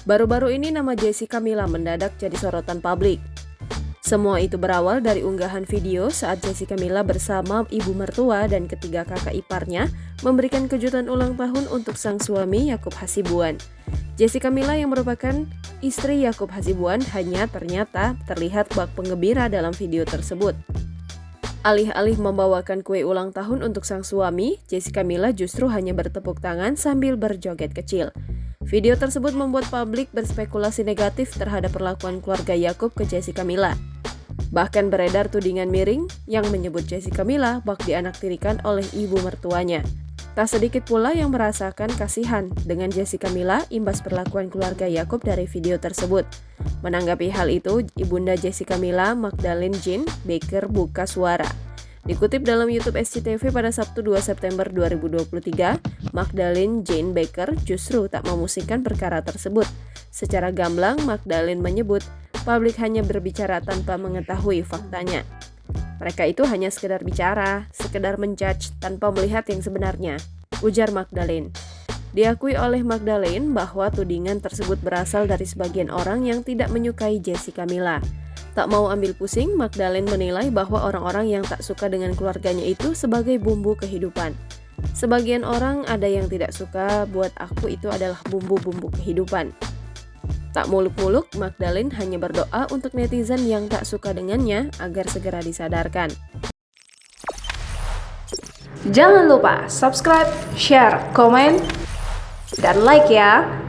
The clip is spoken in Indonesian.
Baru-baru ini nama Jessica Mila mendadak jadi sorotan publik. Semua itu berawal dari unggahan video saat Jessica Mila bersama ibu mertua dan ketiga kakak iparnya memberikan kejutan ulang tahun untuk sang suami Yaakob Hasibuan. Jessica Mila yang merupakan istri Yaakob Hasibuan hanya ternyata terlihat bak penggembira dalam video tersebut. Alih-alih membawakan kue ulang tahun untuk sang suami, Jessica Mila justru hanya bertepuk tangan sambil berjoget kecil. Video tersebut membuat publik berspekulasi negatif terhadap perlakuan keluarga Yaakob ke Jessica Mila. Bahkan beredar tudingan miring yang menyebut Jessica Mila bak dianaktirikan oleh ibu mertuanya. Tak sedikit pula yang merasakan kasihan dengan Jessica Mila imbas perlakuan keluarga Yaakob dari video tersebut. Menanggapi hal itu, ibunda Jessica Mila, Magdalene Jean Baker buka suara. Dikutip dalam YouTube SCTV pada Sabtu 2 September 2023, Magdalene Jean Baker justru tak memusingkan perkara tersebut. Secara gamblang, Magdalene menyebut publik hanya berbicara tanpa mengetahui faktanya. Mereka itu hanya sekedar bicara, sekedar menjudge tanpa melihat yang sebenarnya, ujar Magdalene. Diakui oleh Magdalene bahwa tudingan tersebut berasal dari sebagian orang yang tidak menyukai Jessica Mila. Tak mau ambil pusing, Magdalene menilai bahwa orang-orang yang tak suka dengan keluarganya itu sebagai bumbu kehidupan. Sebagian orang ada yang tidak suka, buat aku itu adalah bumbu-bumbu kehidupan. Tak muluk-muluk, Magdalene hanya berdoa untuk netizen yang tak suka dengannya agar segera disadarkan. Jangan lupa subscribe, share, komen, dan like ya!